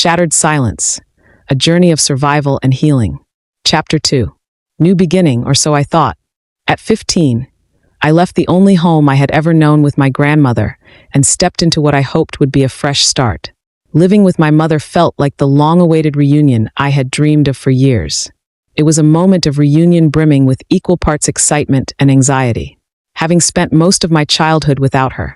Shattered Silence, A Journey of Survival and Healing. Chapter 2. New Beginning, or so I thought. At 15, I left the only home I had ever known with my grandmother and stepped into what I hoped would be a fresh start. Living with my mother felt like the long-awaited reunion I had dreamed of for years. It was a moment of reunion brimming with equal parts excitement and anxiety. Having spent most of my childhood without her,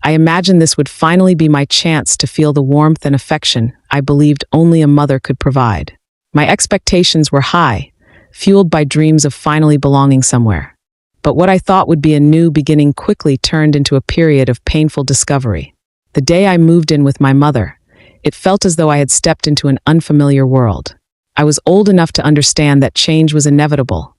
I imagined this would finally be my chance to feel the warmth and affection I believed only a mother could provide. My expectations were high, fueled by dreams of finally belonging somewhere. But what I thought would be a new beginning quickly turned into a period of painful discovery. The day I moved in with my mother, it felt as though I had stepped into an unfamiliar world. I was old enough to understand that change was inevitable,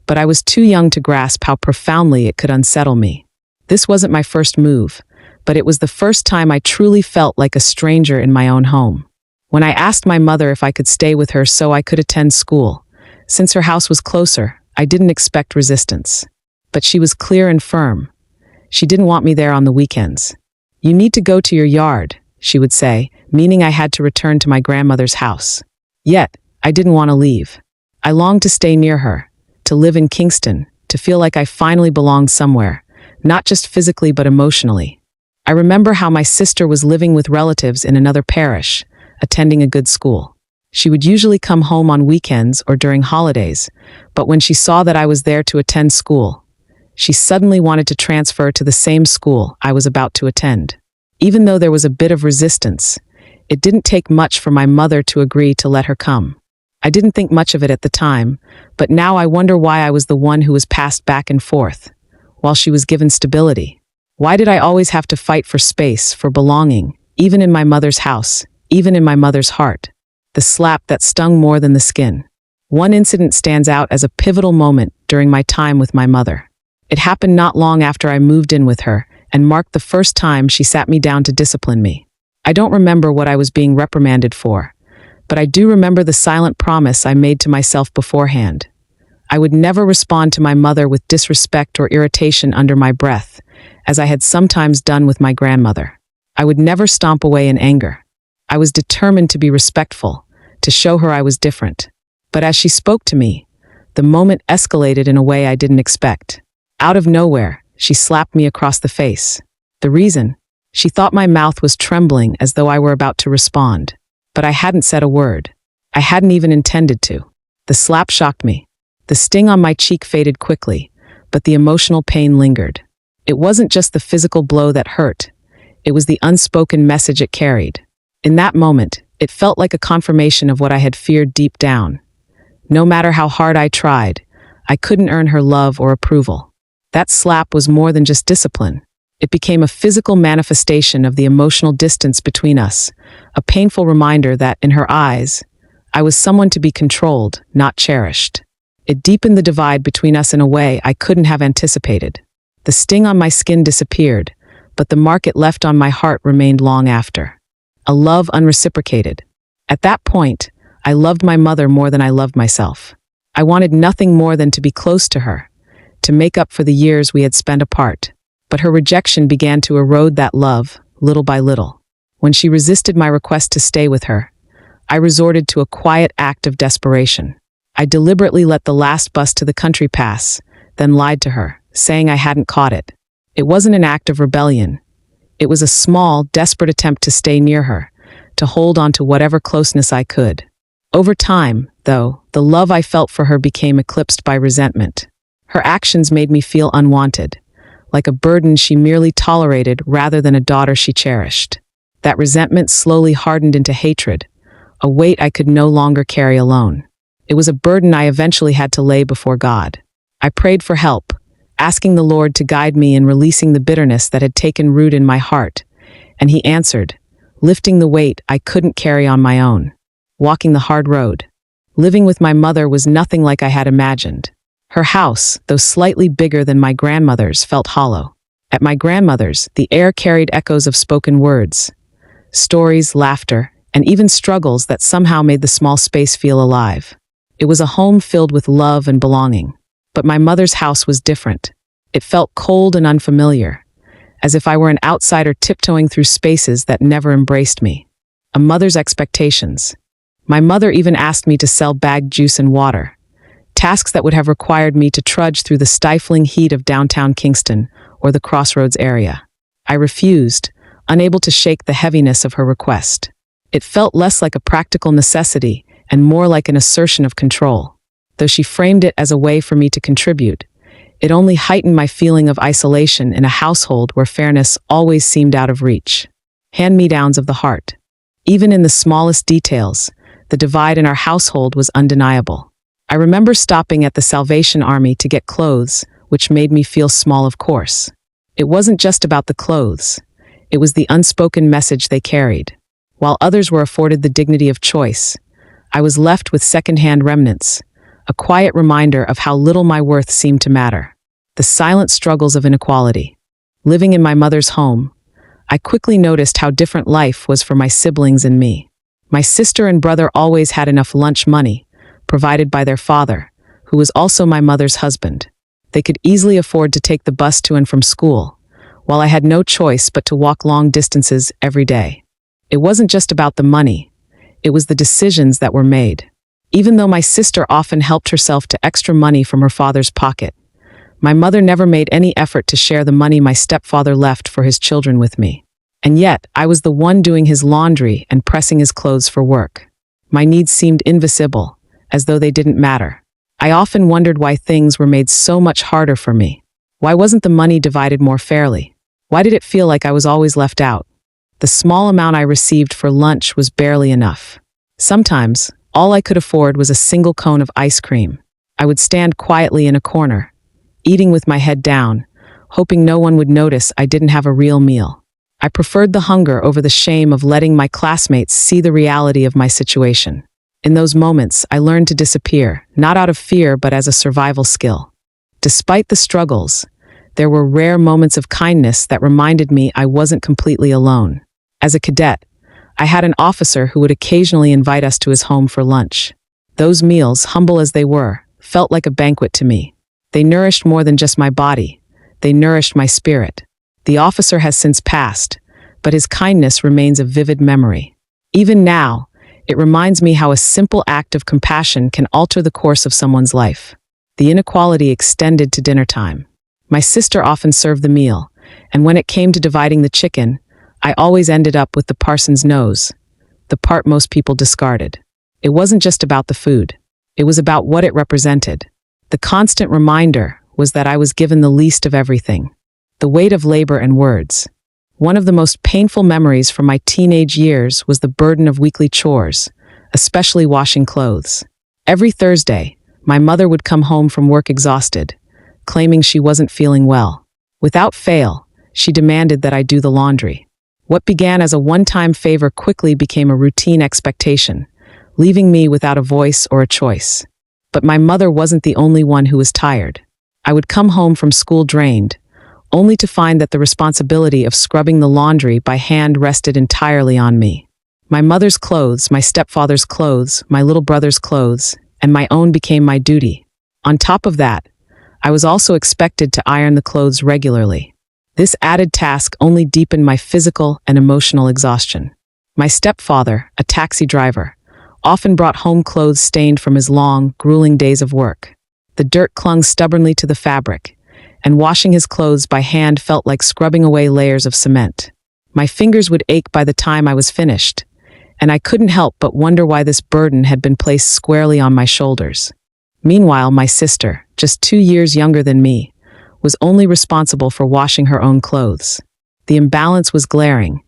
but I was too young to grasp how profoundly it could unsettle me. This wasn't my first move, but it was the first time I truly felt like a stranger in my own home. When I asked my mother if I could stay with her so I could attend school, since her house was closer, I didn't expect resistance. But she was clear and firm. She didn't want me there on the weekends. "You need to go to your yard," she would say, meaning I had to return to my grandmother's house. Yet, I didn't want to leave. I longed to stay near her, to live in Kingston, to feel like I finally belonged somewhere, not just physically but emotionally. I remember how my sister was living with relatives in another parish, attending a good school. She would usually come home on weekends or during holidays, but when she saw that I was there to attend school, she suddenly wanted to transfer to the same school I was about to attend. Even though there was a bit of resistance, it didn't take much for my mother to agree to let her come. I didn't think much of it at the time, but now I wonder why I was the one who was passed back and forth, while she was given stability. Why did I always have to fight for space, for belonging, even in my mother's house, even in my mother's heart? The slap that stung more than the skin. One incident stands out as a pivotal moment during my time with my mother. It happened not long after I moved in with her and marked the first time she sat me down to discipline me. I don't remember what I was being reprimanded for, but I do remember the silent promise I made to myself beforehand. I would never respond to my mother with disrespect or irritation under my breath, as I had sometimes done with my grandmother. I would never stomp away in anger. I was determined to be respectful, to show her I was different. But as she spoke to me, the moment escalated in a way I didn't expect. Out of nowhere, she slapped me across the face. The reason? She thought my mouth was trembling as though I were about to respond. But I hadn't said a word. I hadn't even intended to. The slap shocked me. The sting on my cheek faded quickly, but the emotional pain lingered. It wasn't just the physical blow that hurt. It was the unspoken message it carried. In that moment, it felt like a confirmation of what I had feared deep down. No matter how hard I tried, I couldn't earn her love or approval. That slap was more than just discipline. It became a physical manifestation of the emotional distance between us, a painful reminder that, in her eyes, I was someone to be controlled, not cherished. It deepened the divide between us in a way I couldn't have anticipated. The sting on my skin disappeared, but the mark it left on my heart remained long after. A love unreciprocated. At that point, I loved my mother more than I loved myself. I wanted nothing more than to be close to her, to make up for the years we had spent apart. But her rejection began to erode that love, little by little. When she resisted my request to stay with her, I resorted to a quiet act of desperation. I deliberately let the last bus to the country pass, then lied to her, saying I hadn't caught it. It wasn't an act of rebellion. It was a small, desperate attempt to stay near her, to hold on to whatever closeness I could. Over time, though, the love I felt for her became eclipsed by resentment. Her actions made me feel unwanted, like a burden she merely tolerated rather than a daughter she cherished. That resentment slowly hardened into hatred, a weight I could no longer carry alone. It was a burden I eventually had to lay before God. I prayed for help, asking the Lord to guide me in releasing the bitterness that had taken root in my heart, and He answered, lifting the weight I couldn't carry on my own. Walking the hard road. Living with my mother was nothing like I had imagined. Her house, though slightly bigger than my grandmother's, felt hollow. At my grandmother's, the air carried echoes of spoken words, stories, laughter, and even struggles that somehow made the small space feel alive. It was a home filled with love and belonging. But my mother's house was different. It felt cold and unfamiliar, as if I were an outsider tiptoeing through spaces that never embraced me. A mother's expectations. My mother even asked me to sell bagged juice and water, tasks that would have required me to trudge through the stifling heat of downtown Kingston or the Crossroads area. I refused, unable to shake the heaviness of her request. It felt less like a practical necessity and more like an assertion of control. Though she framed it as a way for me to contribute, it only heightened my feeling of isolation in a household where fairness always seemed out of reach. Hand-me-downs of the heart. Even in the smallest details, the divide in our household was undeniable. I remember stopping at the Salvation Army to get clothes, which made me feel small, of course. It wasn't just about the clothes. It was the unspoken message they carried. While others were afforded the dignity of choice, I was left with second-hand remnants, a quiet reminder of how little my worth seemed to matter. The silent struggles of inequality. Living in my mother's home, I quickly noticed how different life was for my siblings and me. My sister and brother always had enough lunch money, provided by their father, who was also my mother's husband. They could easily afford to take the bus to and from school, while I had no choice but to walk long distances every day. It wasn't just about the money, it was the decisions that were made. Even though my sister often helped herself to extra money from her father's pocket, my mother never made any effort to share the money my stepfather left for his children with me. And yet, I was the one doing his laundry and pressing his clothes for work. My needs seemed invisible, as though they didn't matter. I often wondered why things were made so much harder for me. Why wasn't the money divided more fairly? Why did it feel like I was always left out? The small amount I received for lunch was barely enough. Sometimes, all I could afford was a single cone of ice cream. I would stand quietly in a corner, eating with my head down, hoping no one would notice I didn't have a real meal. I preferred the hunger over the shame of letting my classmates see the reality of my situation. In those moments, I learned to disappear, not out of fear but as a survival skill. Despite the struggles, there were rare moments of kindness that reminded me I wasn't completely alone. As a cadet, I had an officer who would occasionally invite us to his home for lunch. Those meals, humble as they were, felt like a banquet to me. They nourished more than just my body. They nourished my spirit. The officer has since passed, but his kindness remains a vivid memory. Even now, it reminds me how a simple act of compassion can alter the course of someone's life. The inequality extended to dinner time. My sister often served the meal, and when it came to dividing the chicken, I always ended up with the parson's nose, the part most people discarded. It wasn't just about the food. It was about what it represented. The constant reminder was that I was given the least of everything, the weight of labor and words. One of the most painful memories from my teenage years was the burden of weekly chores, especially washing clothes. Every Thursday, my mother would come home from work exhausted, claiming she wasn't feeling well. Without fail, she demanded that I do the laundry. What began as a one-time favor quickly became a routine expectation, leaving me without a voice or a choice. But my mother wasn't the only one who was tired. I would come home from school drained, only to find that the responsibility of scrubbing the laundry by hand rested entirely on me. My mother's clothes, my stepfather's clothes, my little brother's clothes, and my own became my duty. On top of that, I was also expected to iron the clothes regularly. This added task only deepened my physical and emotional exhaustion. My stepfather, a taxi driver, often brought home clothes stained from his long, grueling days of work. The dirt clung stubbornly to the fabric, and washing his clothes by hand felt like scrubbing away layers of cement. My fingers would ache by the time I was finished, and I couldn't help but wonder why this burden had been placed squarely on my shoulders. Meanwhile, my sister, just 2 years younger than me, was only responsible for washing her own clothes. The imbalance was glaring,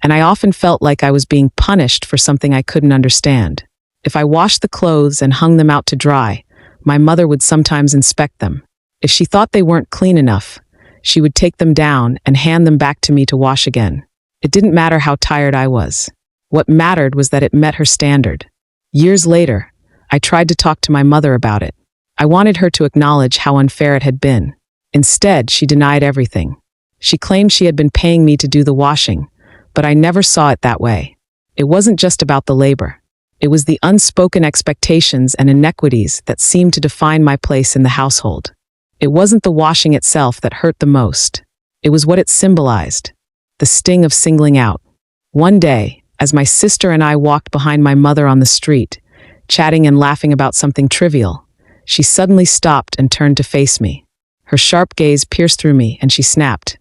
and I often felt like I was being punished for something I couldn't understand. If I washed the clothes and hung them out to dry, my mother would sometimes inspect them. If she thought they weren't clean enough, she would take them down and hand them back to me to wash again. It didn't matter how tired I was. What mattered was that it met her standard. Years later, I tried to talk to my mother about it. I wanted her to acknowledge how unfair it had been. Instead, she denied everything. She claimed she had been paying me to do the washing, but I never saw it that way. It wasn't just about the labor. It was the unspoken expectations and inequities that seemed to define my place in the household. It wasn't the washing itself that hurt the most. It was what it symbolized, the sting of singling out. One day, As my sister and I walked behind my mother on the street, chatting and laughing about something trivial, she suddenly stopped and turned to face me. Her sharp gaze pierced through me, and she snapped,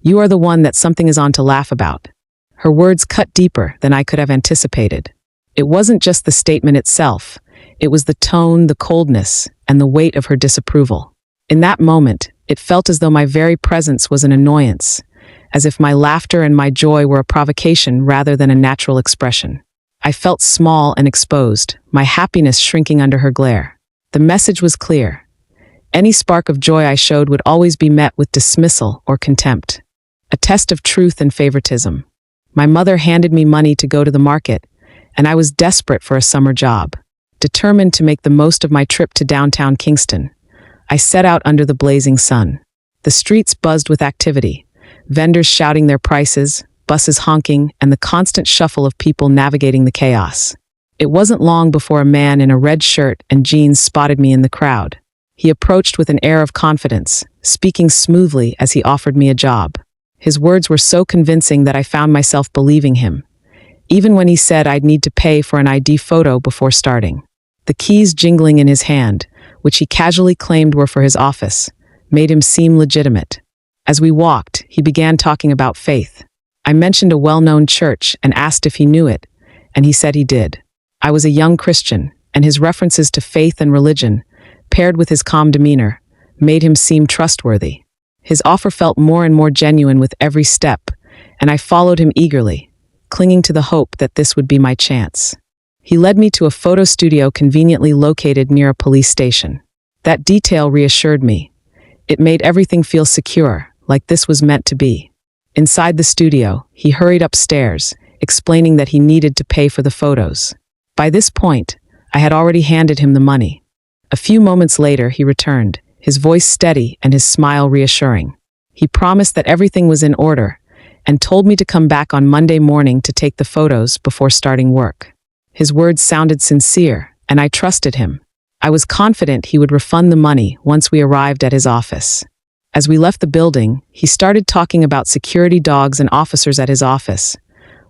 "You are the one that something is on to laugh about." Her words cut deeper than I could have anticipated. It wasn't just the statement itself, it was the tone, the coldness, and the weight of her disapproval. In that moment, it felt as though my very presence was an annoyance, as if my laughter and my joy were a provocation rather than a natural expression. I felt small and exposed, my happiness shrinking under her glare. The message was clear. Any spark of joy I showed would always be met with dismissal or contempt. A test of truth and favoritism. My mother handed me money to go to the market, and I was desperate for a summer job. Determined to make the most of my trip to downtown Kingston, I set out under the blazing sun. The streets buzzed with activity, vendors shouting their prices, buses honking, and the constant shuffle of people navigating the chaos. It wasn't long before a man in a red shirt and jeans spotted me in the crowd. He approached with an air of confidence, speaking smoothly as he offered me a job. His words were so convincing that I found myself believing him, even when he said I'd need to pay for an ID photo before starting. The keys jingling in his hand, which he casually claimed were for his office, made him seem legitimate. As we walked, he began talking about faith. I mentioned a well-known church and asked if he knew it, and he said he did. I was a young Christian, and his references to faith and religion, paired with his calm demeanor, made him seem trustworthy. His offer felt more and more genuine with every step, and I followed him eagerly, clinging to the hope that this would be my chance. He led me to a photo studio conveniently located near a police station. That detail reassured me. It made everything feel secure, like this was meant to be. Inside the studio, he hurried upstairs, explaining that he needed to pay for the photos. By this point, I had already handed him the money. A few moments later, he returned, his voice steady and his smile reassuring. He promised that everything was in order and told me to come back on Monday morning to take the photos before starting work. His words sounded sincere, and I trusted him. I was confident he would refund the money once we arrived at his office. As we left the building, he started talking about security dogs and officers at his office,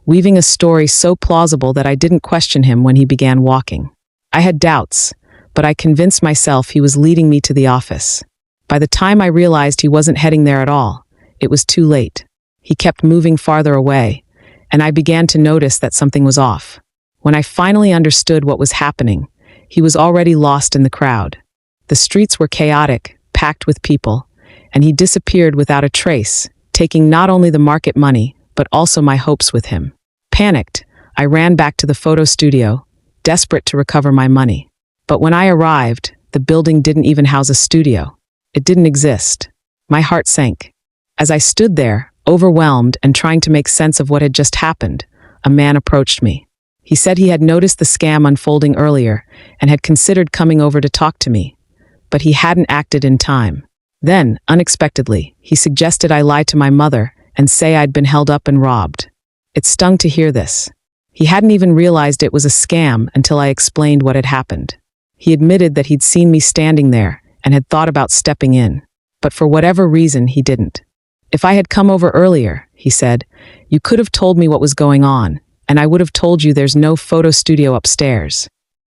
weaving a story so plausible that I didn't question him when he began walking. I had doubts, but I convinced myself he was leading me to the office. By the time I realized he wasn't heading there at all, it was too late. He kept moving farther away, and I began to notice that something was off. When I finally understood what was happening, he was already lost in the crowd. The streets were chaotic, packed with people, and he disappeared without a trace, taking not only the market money, but also my hopes with him. Panicked, I ran back to the photo studio, desperate to recover my money. But when I arrived, the building didn't even house a studio. It didn't exist. My heart sank. As I stood there, overwhelmed and trying to make sense of what had just happened, a man approached me. He said he had noticed the scam unfolding earlier and had considered coming over to talk to me, but he hadn't acted in time. Then, unexpectedly, he suggested I lie to my mother and say I'd been held up and robbed. It stung to hear this. He hadn't even realized it was a scam until I explained what had happened. He admitted that he'd seen me standing there and had thought about stepping in, but for whatever reason, he didn't. "If I had come over earlier," he said, "you could have told me what was going on, and I would have told you there's no photo studio upstairs."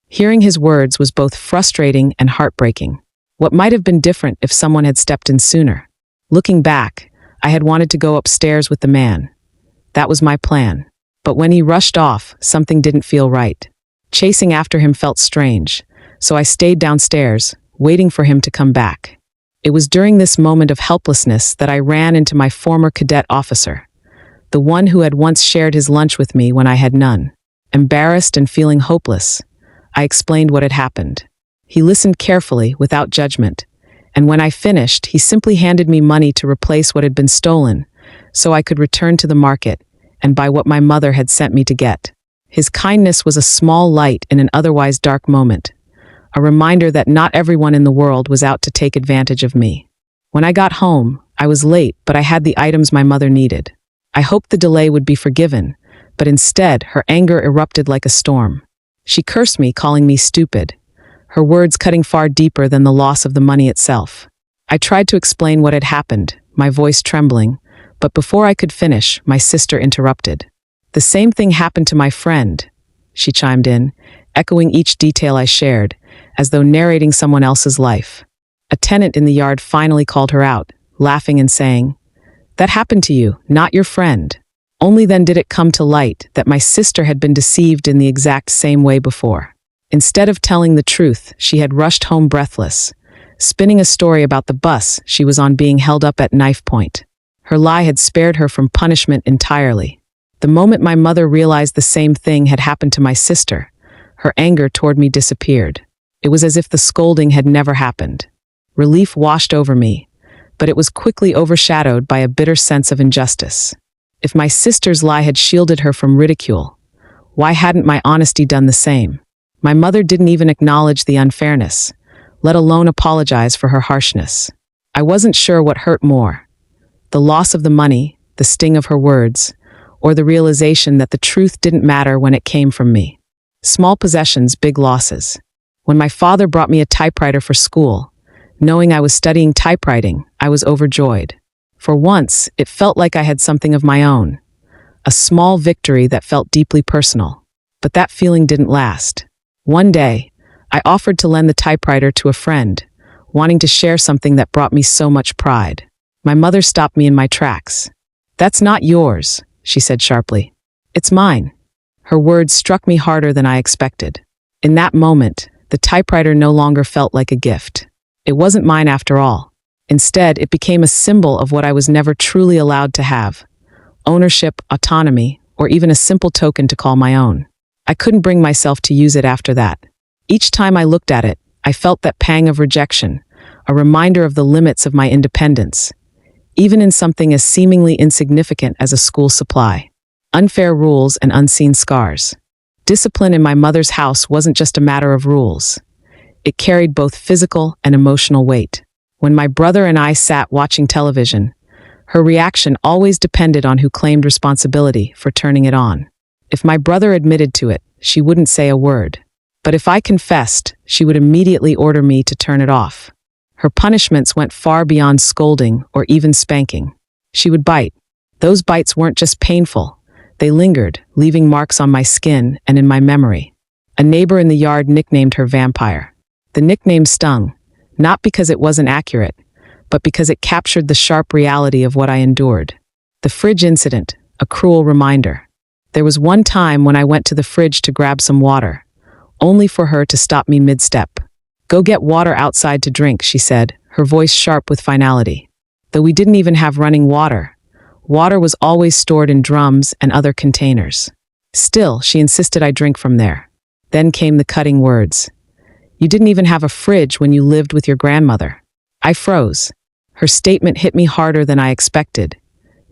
Hearing his words was both frustrating and heartbreaking. What might have been different if someone had stepped in sooner? Looking back, I had wanted to go upstairs with the man. That was my plan. But when he rushed off, something didn't feel right. Chasing after him felt strange, so I stayed downstairs, waiting for him to come back. It was during this moment of helplessness that I ran into my former cadet officer, the one who had once shared his lunch with me when I had none. Embarrassed and feeling hopeless, I explained what had happened. He listened carefully, without judgment, and when I finished, he simply handed me money to replace what had been stolen, so I could return to the market and buy what my mother had sent me to get. His kindness was a small light in an otherwise dark moment, a reminder that not everyone in the world was out to take advantage of me. When I got home, I was late, but I had the items my mother needed. I hoped the delay would be forgiven, but instead, her anger erupted like a storm. She cursed me, calling me stupid, her words cutting far deeper than the loss of the money itself. I tried to explain what had happened, my voice trembling, but before I could finish, my sister interrupted. "The same thing happened to my friend," she chimed in, echoing each detail I shared, as though narrating someone else's life. A tenant in the yard finally called her out, laughing and saying, "That happened to you, not your friend." Only then did it come to light that my sister had been deceived in the exact same way before. Instead of telling the truth, she had rushed home breathless, spinning a story about the bus she was on being held up at knife point. Her lie had spared her from punishment entirely. The moment my mother realized the same thing had happened to my sister, her anger toward me disappeared. It was as if the scolding had never happened. Relief washed over me, but it was quickly overshadowed by a bitter sense of injustice. If my sister's lie had shielded her from ridicule, why hadn't my honesty done the same? My mother didn't even acknowledge the unfairness, let alone apologize for her harshness. I wasn't sure what hurt more, the loss of the money, the sting of her words, or the realization that the truth didn't matter when it came from me. Small possessions, big losses. When my father brought me a typewriter for school, knowing I was studying typewriting, I was overjoyed. For once, it felt like I had something of my own, a small victory that felt deeply personal. But that feeling didn't last. One day, I offered to lend the typewriter to a friend, wanting to share something that brought me so much pride. My mother stopped me in my tracks. "That's not yours," she said sharply. "It's mine." Her words struck me harder than I expected. In that moment, the typewriter no longer felt like a gift. It wasn't mine after all. Instead, it became a symbol of what I was never truly allowed to have: ownership, autonomy, or even a simple token to call my own. I couldn't bring myself to use it after that. Each time I looked at it, I felt that pang of rejection, a reminder of the limits of my independence, even in something as seemingly insignificant as a school supply. Unfair rules and unseen scars. Discipline in my mother's house wasn't just a matter of rules. It carried both physical and emotional weight. When my brother and I sat watching television, her reaction always depended on who claimed responsibility for turning it on. If my brother admitted to it, she wouldn't say a word. But if I confessed, she would immediately order me to turn it off. Her punishments went far beyond scolding or even spanking. She would bite. Those bites weren't just painful. They lingered, leaving marks on my skin and in my memory. A neighbor in the yard nicknamed her Vampire. The nickname stung, not because it wasn't accurate, but because it captured the sharp reality of what I endured. The fridge incident, a cruel reminder. There was one time when I went to the fridge to grab some water, only for her to stop me mid-step. "Go get water outside to drink," she said, her voice sharp with finality. Though we didn't even have running water, water was always stored in drums and other containers. Still, she insisted I drink from there. Then came the cutting words. "You didn't even have a fridge when you lived with your grandmother." I froze. Her statement hit me harder than I expected,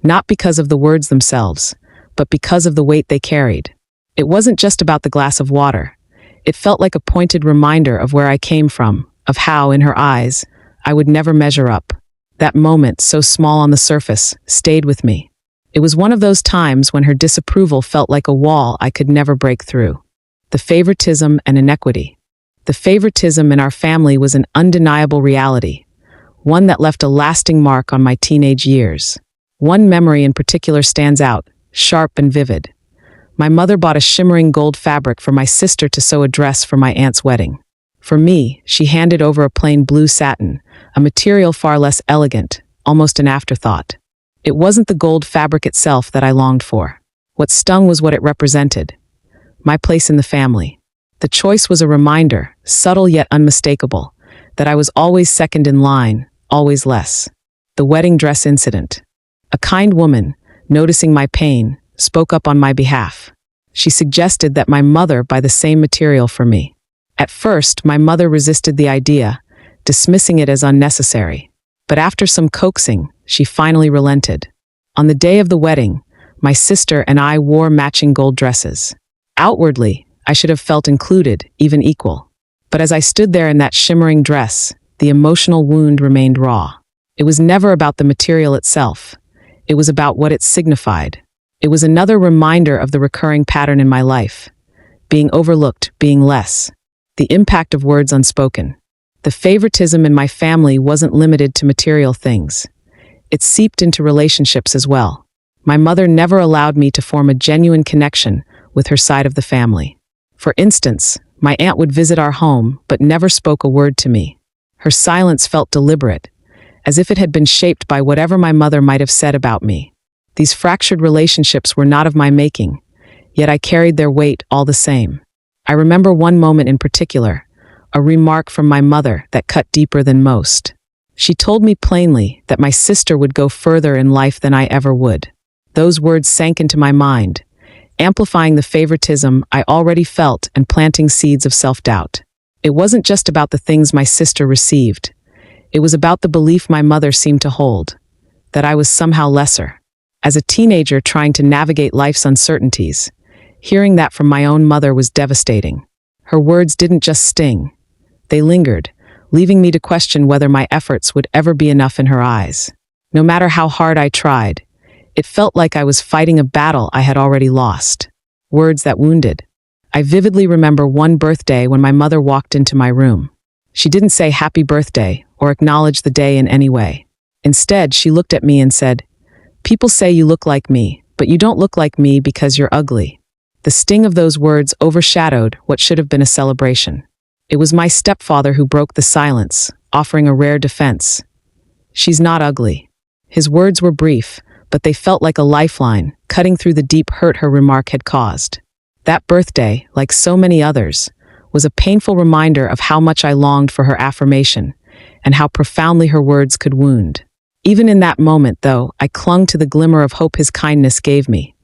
not because of the words themselves, but because of the weight they carried. It wasn't just about the glass of water. It felt like a pointed reminder of where I came from, of how, in her eyes, I would never measure up. That moment, so small on the surface, stayed with me. It was one of those times when her disapproval felt like a wall I could never break through. The favoritism and inequity. The favoritism in our family was an undeniable reality, one that left a lasting mark on my teenage years. One memory in particular stands out, sharp and vivid. My mother bought a shimmering gold fabric for my sister to sew a dress for my aunt's wedding. For me, she handed over a plain blue satin, a material far less elegant, almost an afterthought. It wasn't the gold fabric itself that I longed for. What stung was what it represented: my place in the family. The choice was a reminder, subtle yet unmistakable, that I was always second in line, always less. The wedding dress incident. A kind woman, noticing my pain, spoke up on my behalf. She suggested that my mother buy the same material for me. At first, my mother resisted the idea, dismissing it as unnecessary. But after some coaxing, she finally relented. On the day of the wedding, my sister and I wore matching gold dresses. Outwardly, I should have felt included, even equal. But as I stood there in that shimmering dress, the emotional wound remained raw. It was never about the material itself. It was about what it signified. It was another reminder of the recurring pattern in my life: being overlooked, being less. The impact of words unspoken. The favoritism in my family wasn't limited to material things. It seeped into relationships as well. My mother never allowed me to form a genuine connection with her side of the family. For instance, my aunt would visit our home but never spoke a word to me. Her silence felt deliberate, as if it had been shaped by whatever my mother might have said about me. These fractured relationships were not of my making, yet I carried their weight all the same. I remember one moment in particular, a remark from my mother that cut deeper than most. She told me plainly that my sister would go further in life than I ever would. Those words sank into my mind, amplifying the favoritism I already felt and planting seeds of self-doubt. It wasn't just about the things my sister received. It was about the belief my mother seemed to hold, that I was somehow lesser. As a teenager trying to navigate life's uncertainties, hearing that from my own mother was devastating. Her words didn't just sting. They lingered, leaving me to question whether my efforts would ever be enough in her eyes. No matter how hard I tried, it felt like I was fighting a battle I had already lost. Words that wounded. I vividly remember one birthday when my mother walked into my room. She didn't say happy birthday or acknowledge the day in any way. Instead, she looked at me and said, "People say you look like me, but you don't look like me because you're ugly." The sting of those words overshadowed what should have been a celebration. It was my stepfather who broke the silence, offering a rare defense. "She's not ugly." His words were brief, but they felt like a lifeline, cutting through the deep hurt her remark had caused. That birthday, like so many others, was a painful reminder of how much I longed for her affirmation, and how profoundly her words could wound. Even in that moment, though, I clung to the glimmer of hope his kindness gave me.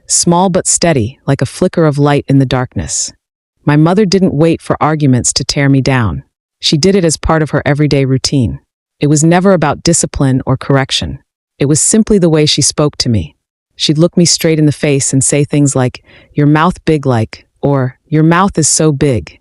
Small but steady, like a flicker of light in the darkness. My mother didn't wait for arguments to tear me down. She did it as part of her everyday routine. It was never about discipline or correction. It was simply the way she spoke to me. She'd look me straight in the face and say things like, "Your mouth big like," or "Your mouth is so big."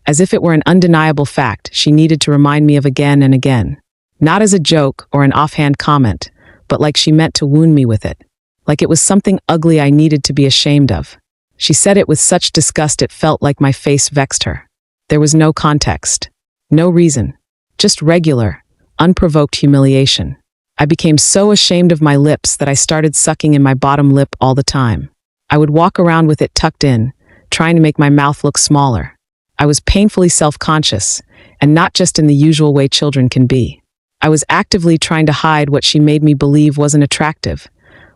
As if it were an undeniable fact she needed to remind me of again and again. Not as a joke or an offhand comment, but like she meant to wound me with it. Like it was something ugly I needed to be ashamed of. She said it with such disgust it felt like my face vexed her. There was no context. No reason. Just regular, unprovoked humiliation. I became so ashamed of my lips that I started sucking in my bottom lip all the time. I would walk around with it tucked in, trying to make my mouth look smaller. I was painfully self-conscious, and not just in the usual way children can be. I was actively trying to hide what she made me believe wasn't attractive,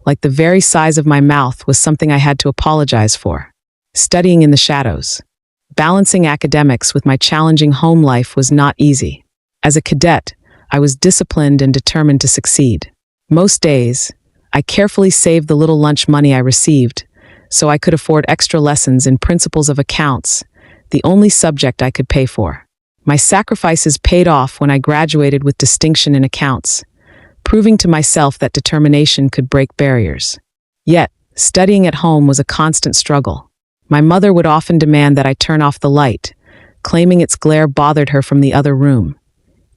like the very size of my mouth was something I had to apologize for. Studying in the shadows. Balancing academics with my challenging home life was not easy. As a cadet, I was disciplined and determined to succeed. Most days, I carefully saved the little lunch money I received, so I could afford extra lessons in principles of accounts, the only subject I could pay for. My sacrifices paid off when I graduated with distinction in accounts, proving to myself that determination could break barriers. Yet, studying at home was a constant struggle. My mother would often demand that I turn off the light, claiming its glare bothered her from the other room,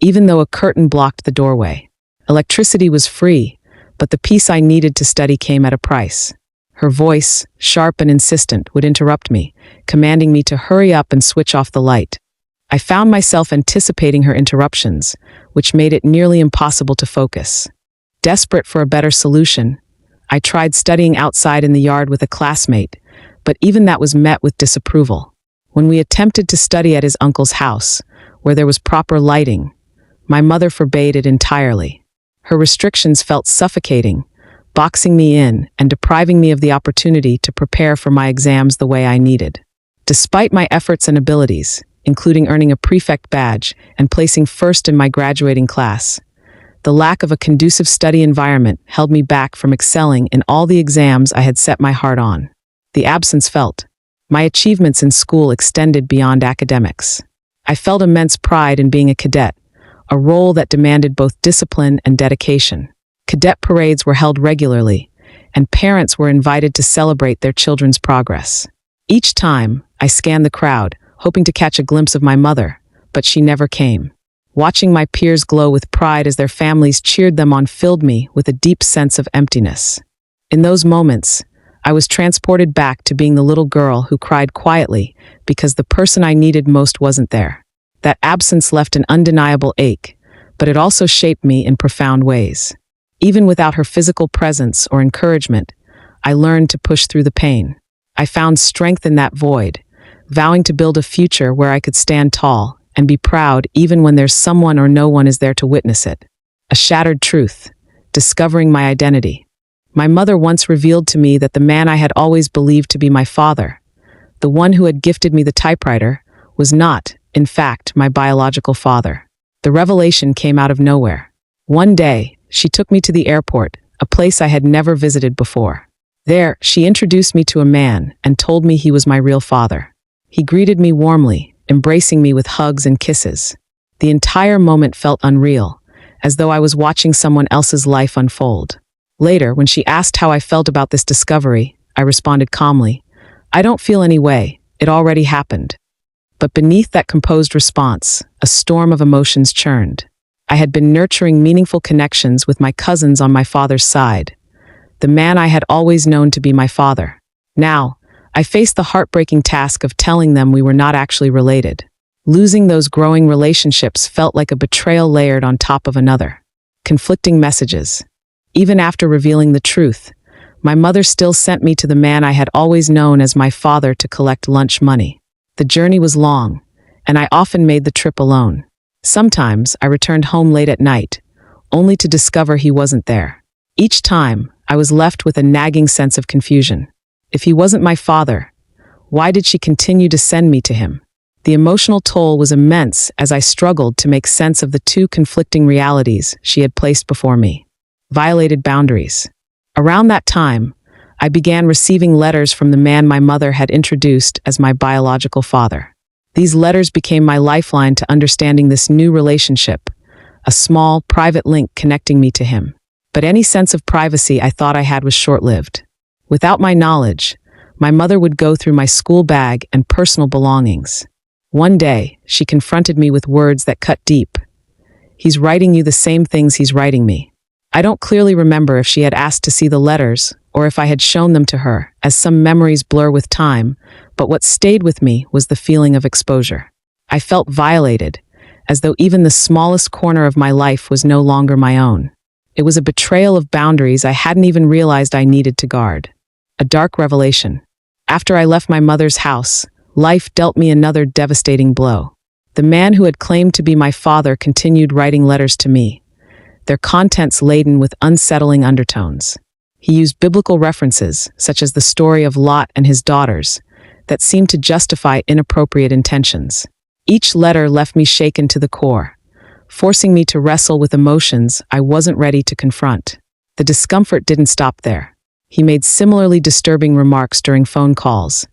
even though a curtain blocked the doorway. Electricity was free, but the peace I needed to study came at a price. Her voice, sharp and insistent, would interrupt me, commanding me to hurry up and switch off the light. I found myself anticipating her interruptions, which made it nearly impossible to focus. Desperate for a better solution, I tried studying outside in the yard with a classmate, but even that was met with disapproval. When we attempted to study at his uncle's house, where there was proper lighting, my mother forbade it entirely. Her restrictions felt suffocating, boxing me in and depriving me of the opportunity to prepare for my exams the way I needed. Despite my efforts and abilities, including earning a prefect badge and placing first in my graduating class, the lack of a conducive study environment held me back from excelling in all the exams I had set my heart on. The absence felt. My achievements in school extended beyond academics. I felt immense pride in being a cadet, a role that demanded both discipline and dedication. Cadet parades were held regularly, and parents were invited to celebrate their children's progress. Each time, I scanned the crowd, hoping to catch a glimpse of my mother, but she never came. Watching my peers glow with pride as their families cheered them on filled me with a deep sense of emptiness. In those moments, I was transported back to being the little girl who cried quietly because the person I needed most wasn't there. That absence left an undeniable ache, but it also shaped me in profound ways. Even without her physical presence or encouragement, I learned to push through the pain. I found strength in that void, vowing to build a future where I could stand tall and be proud even when there's someone or no one is there to witness it. A shattered truth, discovering my identity. My mother once revealed to me that the man I had always believed to be my father, the one who had gifted me the typewriter, was not, in fact, my biological father. The revelation came out of nowhere. One day, she took me to the airport, a place I had never visited before. There, she introduced me to a man and told me he was my real father. He greeted me warmly, embracing me with hugs and kisses. The entire moment felt unreal, as though I was watching someone else's life unfold. Later, when she asked how I felt about this discovery, I responded calmly, "I don't feel any way, it already happened." But beneath that composed response, a storm of emotions churned. I had been nurturing meaningful connections with my cousins on my father's side, the man I had always known to be my father. Now, I faced the heartbreaking task of telling them we were not actually related. Losing those growing relationships felt like a betrayal layered on top of another. Conflicting messages. Even after revealing the truth, my mother still sent me to the man I had always known as my father to collect lunch money. The journey was long, and I often made the trip alone. Sometimes I returned home late at night, only to discover he wasn't there. Each time, I was left with a nagging sense of confusion. If he wasn't my father, why did she continue to send me to him? The emotional toll was immense as I struggled to make sense of the two conflicting realities she had placed before me. Violated boundaries. Around that time, I began receiving letters from the man my mother had introduced as my biological father. These letters became my lifeline to understanding this new relationship, a small, private link connecting me to him. But any sense of privacy I thought I had was short-lived. Without my knowledge, my mother would go through my school bag and personal belongings. One day, she confronted me with words that cut deep. "He's writing you the same things he's writing me." I don't clearly remember if she had asked to see the letters or if I had shown them to her, as some memories blur with time, but what stayed with me was the feeling of exposure. I felt violated, as though even the smallest corner of my life was no longer my own. It was a betrayal of boundaries I hadn't even realized I needed to guard. A dark revelation. After I left my mother's house, life dealt me another devastating blow. The man who had claimed to be my father continued writing letters to me, their contents laden with unsettling undertones. He used biblical references, such as the story of Lot and his daughters, that seemed to justify inappropriate intentions. Each letter left me shaken to the core, forcing me to wrestle with emotions I wasn't ready to confront. The discomfort didn't stop there. He made similarly disturbing remarks during phone calls,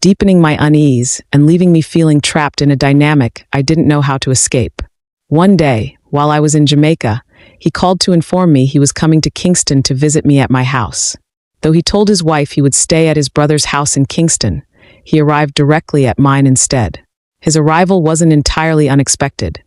deepening my unease and leaving me feeling trapped in a dynamic I didn't know how to escape. One day, while I was in Jamaica, he called to inform me he was coming to Kingston to visit me at my house. Though he told his wife he would stay at his brother's house in Kingston, he arrived directly at mine instead. His arrival wasn't entirely unexpected,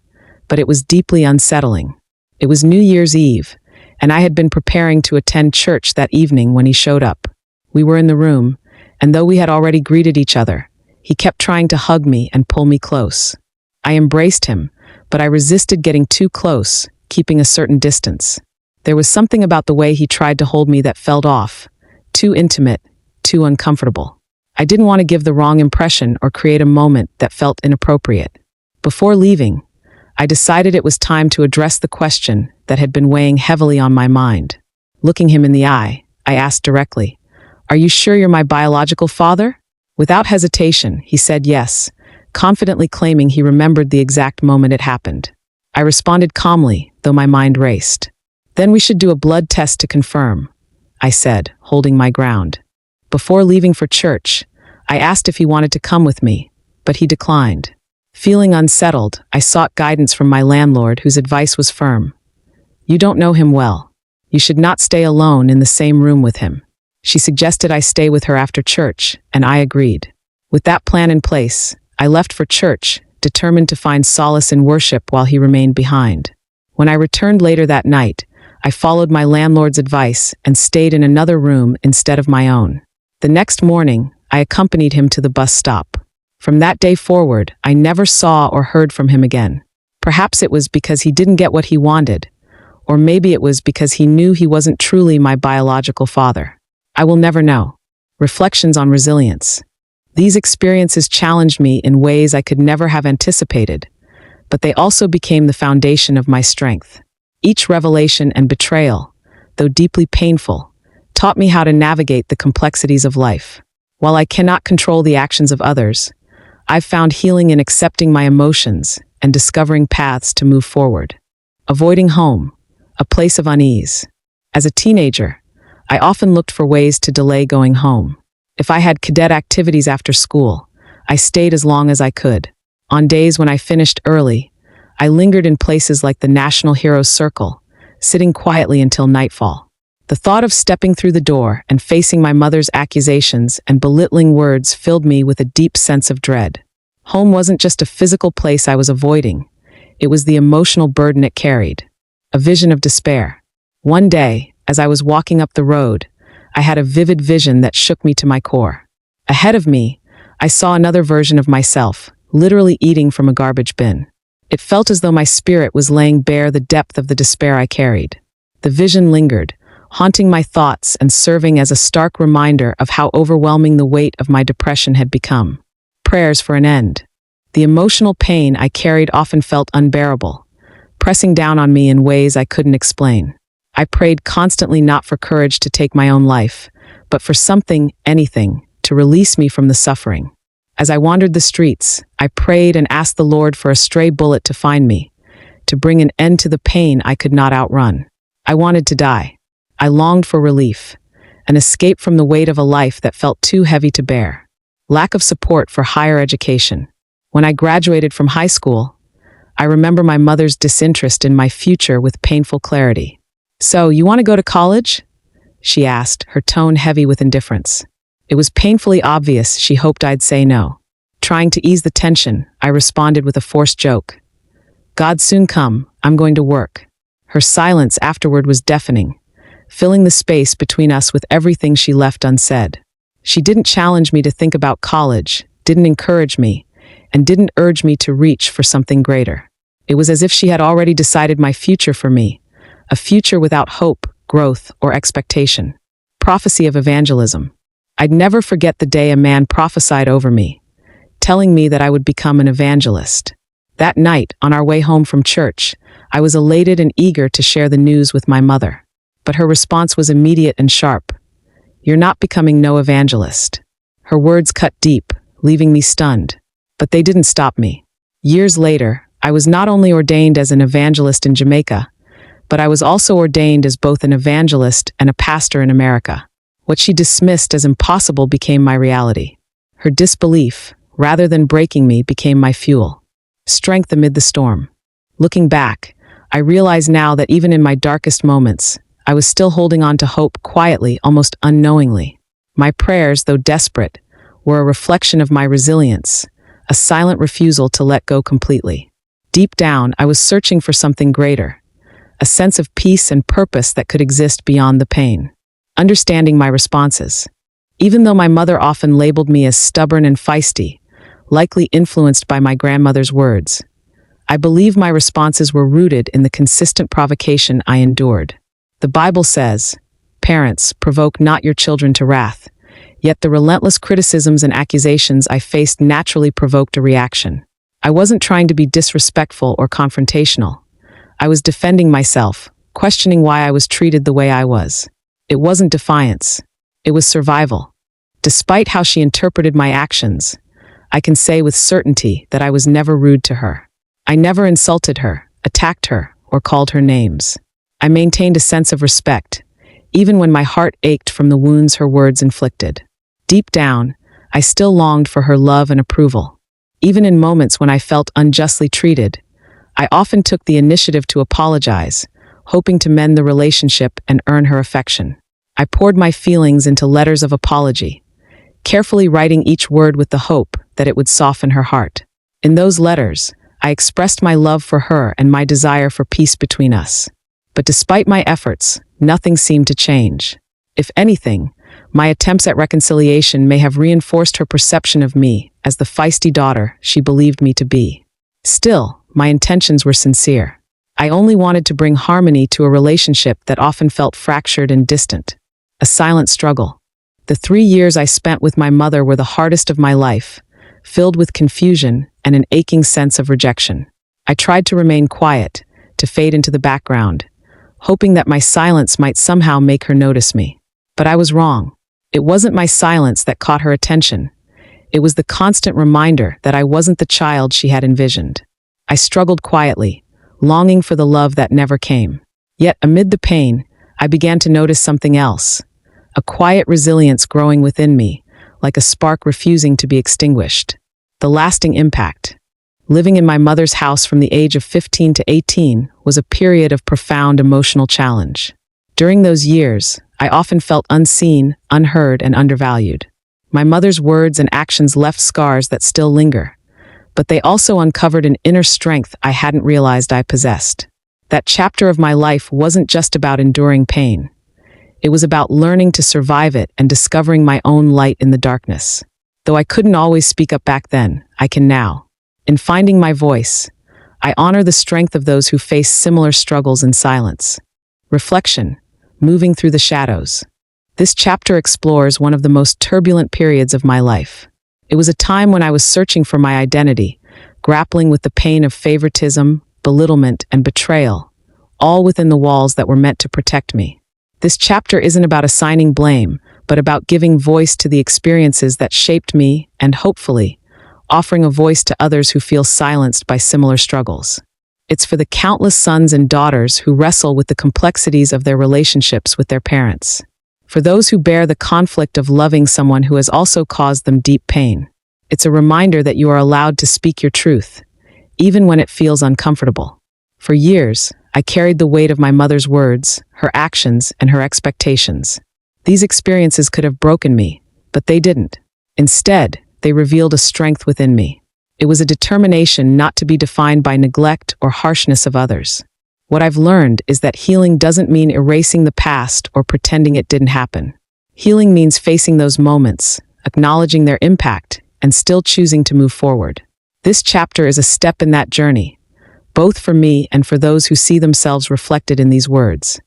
but it was deeply unsettling. It was New Year's Eve, and I had been preparing to attend church that evening when he showed up. We were in the room, and though we had already greeted each other, he kept trying to hug me and pull me close. I embraced him, but I resisted getting too close, keeping a certain distance. There was something about the way he tried to hold me that felt off, too intimate, too uncomfortable. I didn't want to give the wrong impression or create a moment that felt inappropriate. Before leaving, I decided it was time to address the question that had been weighing heavily on my mind. Looking him in the eye, I asked directly, "Are you sure you're my biological father?" Without hesitation, he said yes, confidently claiming he remembered the exact moment it happened. I responded calmly, though my mind raced. "Then we should do a blood test to confirm," I said, holding my ground. Before leaving for church, I asked if he wanted to come with me, but he declined. Feeling unsettled, I sought guidance from my landlord, whose advice was firm. "You don't know him well. You should not stay alone in the same room with him." She suggested I stay with her after church, and I agreed. With that plan in place, I left for church, determined to find solace in worship while he remained behind. When I returned later that night, I followed my landlord's advice and stayed in another room instead of my own. The next morning, I accompanied him to the bus stop. From that day forward, I never saw or heard from him again. Perhaps it was because he didn't get what he wanted, Or maybe it was because he knew he wasn't truly my biological father. I will never know. Reflections on resilience. These experiences challenged me in ways I could never have anticipated, but they also became the foundation of my strength. Each revelation and betrayal, though deeply painful, taught me how to navigate the complexities of life. While I cannot control the actions of others, I've found healing in accepting my emotions and discovering paths to move forward. Avoiding home, a place of unease. As a teenager, I often looked for ways to delay going home. If I had cadet activities after school, I stayed as long as I could. On days when I finished early, I lingered in places like the National Heroes Circle, sitting quietly until nightfall. The thought of stepping through the door and facing my mother's accusations and belittling words filled me with a deep sense of dread. Home wasn't just a physical place I was avoiding, it was the emotional burden it carried. A vision of despair. One day, as I was walking up the road, I had a vivid vision that shook me to my core. Ahead of me, I saw another version of myself, literally eating from a garbage bin. It felt as though my spirit was laying bare the depth of the despair I carried. The vision lingered, haunting my thoughts and serving as a stark reminder of how overwhelming the weight of my depression had become. Prayers for an end. The emotional pain I carried often felt unbearable, pressing down on me in ways I couldn't explain. I prayed constantly not for courage to take my own life, but for something, anything, to release me from the suffering. As I wandered the streets, I prayed and asked the Lord for a stray bullet to find me, to bring an end to the pain I could not outrun. I wanted to die. I longed for relief, an escape from the weight of a life that felt too heavy to bear. Lack of support for higher education. When I graduated from high school, I remember my mother's disinterest in my future with painful clarity. "So, you want to go to college?" she asked, her tone heavy with indifference. It was painfully obvious she hoped I'd say no. Trying to ease the tension, I responded with a forced joke. "God's soon come, I'm going to work." Her silence afterward was deafening, filling the space between us with everything she left unsaid. She didn't challenge me to think about college, didn't encourage me, and didn't urge me to reach for something greater. It was as if she had already decided my future for me, a future without hope, growth, or expectation. Prophecy of evangelism. I'd never forget the day a man prophesied over me, telling me that I would become an evangelist. That night, on our way home from church, I was elated and eager to share the news with my mother. But her response was immediate and sharp. "You're not becoming no evangelist." Her words cut deep, leaving me stunned. But they didn't stop me. Years later, I was not only ordained as an evangelist in Jamaica, but I was also ordained as both an evangelist and a pastor in America. What she dismissed as impossible became my reality. Her disbelief, rather than breaking me, became my fuel. Strength amid the storm. Looking back, I realize now that even in my darkest moments, I was still holding on to hope quietly, almost unknowingly. My prayers, though desperate, were a reflection of my resilience, a silent refusal to let go completely. Deep down, I was searching for something greater, a sense of peace and purpose that could exist beyond the pain. Understanding my responses. Even though my mother often labeled me as stubborn and feisty, likely influenced by my grandmother's words, I believe my responses were rooted in the consistent provocation I endured. The Bible says, "Parents, provoke not your children to wrath," yet the relentless criticisms and accusations I faced naturally provoked a reaction. I wasn't trying to be disrespectful or confrontational. I was defending myself, questioning why I was treated the way I was. It wasn't defiance. It was survival. Despite how she interpreted my actions, I can say with certainty that I was never rude to her. I never insulted her, attacked her, or called her names. I maintained a sense of respect, even when my heart ached from the wounds her words inflicted. Deep down, I still longed for her love and approval. Even in moments when I felt unjustly treated, I often took the initiative to apologize, hoping to mend the relationship and earn her affection. I poured my feelings into letters of apology, carefully writing each word with the hope that it would soften her heart. In those letters, I expressed my love for her and my desire for peace between us. But despite my efforts, nothing seemed to change. If anything, my attempts at reconciliation may have reinforced her perception of me as the feisty daughter she believed me to be. Still, my intentions were sincere. I only wanted to bring harmony to a relationship that often felt fractured and distant. A silent struggle. The 3 years I spent with my mother were the hardest of my life, filled with confusion and an aching sense of rejection. I tried to remain quiet, to fade into the background, hoping that my silence might somehow make her notice me. But I was wrong. It wasn't my silence that caught her attention. It was the constant reminder that I wasn't the child she had envisioned. I struggled quietly, longing for the love that never came. Yet amid the pain, I began to notice something else. A quiet resilience growing within me, like a spark refusing to be extinguished. The lasting impact. Living in my mother's house from the age of 15 to 18 was a period of profound emotional challenge. During those years, I often felt unseen, unheard, and undervalued. My mother's words and actions left scars that still linger, but they also uncovered an inner strength I hadn't realized I possessed. That chapter of my life wasn't just about enduring pain. It was about learning to survive it and discovering my own light in the darkness. Though I couldn't always speak up back then, I can now. In finding my voice, I honor the strength of those who face similar struggles in silence. Reflection. Moving through the shadows. This chapter explores one of the most turbulent periods of my life. It was a time when I was searching for my identity, grappling with the pain of favoritism, belittlement, and betrayal, all within the walls that were meant to protect me. This chapter isn't about assigning blame, but about giving voice to the experiences that shaped me and, hopefully, offering a voice to others who feel silenced by similar struggles. It's for the countless sons and daughters who wrestle with the complexities of their relationships with their parents. For those who bear the conflict of loving someone who has also caused them deep pain. It's a reminder that you are allowed to speak your truth, even when it feels uncomfortable. For years, I carried the weight of my mother's words, her actions, and her expectations. These experiences could have broken me, but they didn't. Instead, they revealed a strength within me. It was a determination not to be defined by neglect or harshness of others. What I've learned is that healing doesn't mean erasing the past or pretending it didn't happen. Healing means facing those moments, acknowledging their impact, and still choosing to move forward. This chapter is a step in that journey, both for me and for those who see themselves reflected in these words.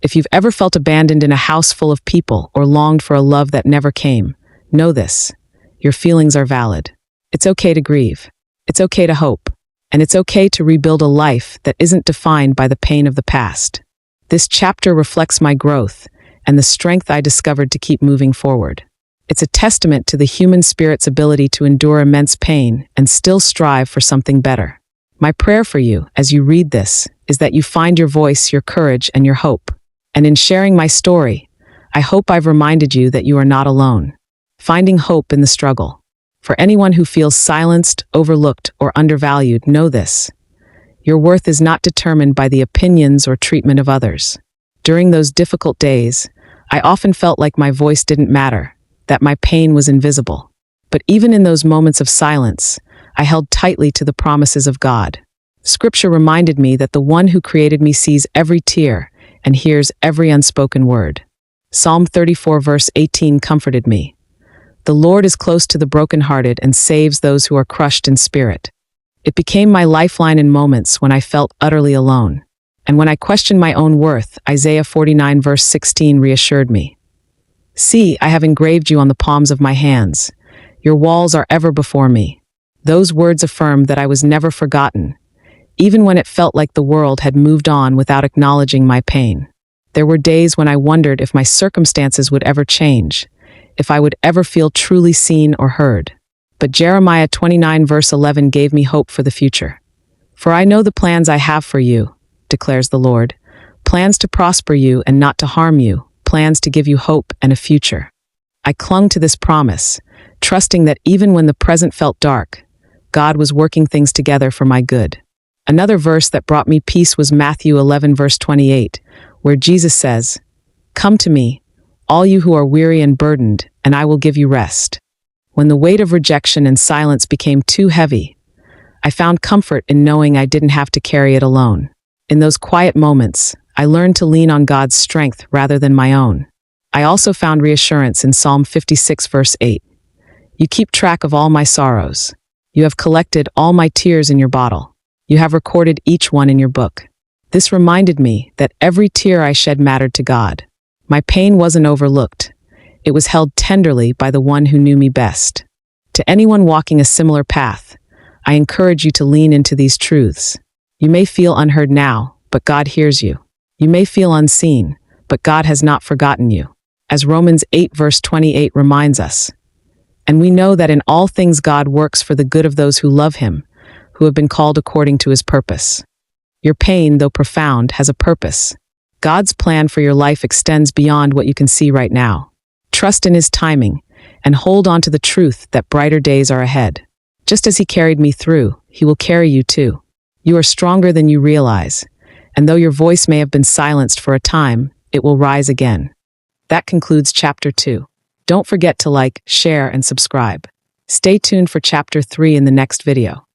If you've ever felt abandoned in a house full of people or longed for a love that never came, know this: your feelings are valid. It's okay to grieve. It's okay to hope. And it's okay to rebuild a life that isn't defined by the pain of the past. This chapter reflects my growth and the strength I discovered to keep moving forward. It's a testament to the human spirit's ability to endure immense pain and still strive for something better. My prayer for you, as you read this, is that you find your voice, your courage, and your hope. And in sharing my story, I hope I've reminded you that you are not alone. Finding hope in the struggle. For anyone who feels silenced, overlooked, or undervalued, know this: your worth is not determined by the opinions or treatment of others. During those difficult days, I often felt like my voice didn't matter, that my pain was invisible. But even in those moments of silence, I held tightly to the promises of God. Scripture reminded me that the one who created me sees every tear and hears every unspoken word. Psalm 34 verse 18 comforted me. The Lord is close to the brokenhearted and saves those who are crushed in spirit. It became my lifeline in moments when I felt utterly alone. And when I questioned my own worth, Isaiah 49 verse 16 reassured me. See, I have engraved you on the palms of my hands. Your walls are ever before me. Those words affirmed that I was never forgotten, even when it felt like the world had moved on without acknowledging my pain. There were days when I wondered if my circumstances would ever change, if I would ever feel truly seen or heard. But Jeremiah 29 verse 11 gave me hope for the future. For I know the plans I have for you, declares the Lord, plans to prosper you and not to harm you, plans to give you hope and a future. I clung to this promise, trusting that even when the present felt dark, God was working things together for my good. Another verse that brought me peace was Matthew 11 verse 28, where Jesus says, "Come to me, all you who are weary and burdened, and I will give you rest." When the weight of rejection and silence became too heavy, I found comfort in knowing I didn't have to carry it alone. In those quiet moments, I learned to lean on God's strength rather than my own. I also found reassurance in Psalm 56 verse 8. You keep track of all my sorrows. You have collected all my tears in your bottle. You have recorded each one in your book. This reminded me that every tear I shed mattered to God. My pain wasn't overlooked. It was held tenderly by the one who knew me best. To anyone walking a similar path, I encourage you to lean into these truths. You may feel unheard now, but God hears you. You may feel unseen, but God has not forgotten you. As Romans 8 verse 28 reminds us, and we know that in all things God works for the good of those who love him, who have been called according to his purpose. Your pain, though profound, has a purpose. God's plan for your life extends beyond what you can see right now. Trust in his timing and hold on to the truth that brighter days are ahead. Just as he carried me through, he will carry you too. You are stronger than you realize, and though your voice may have been silenced for a time, it will rise again. That concludes Chapter 2. Don't forget to like, share, and subscribe. Stay tuned for Chapter 3 in the next video.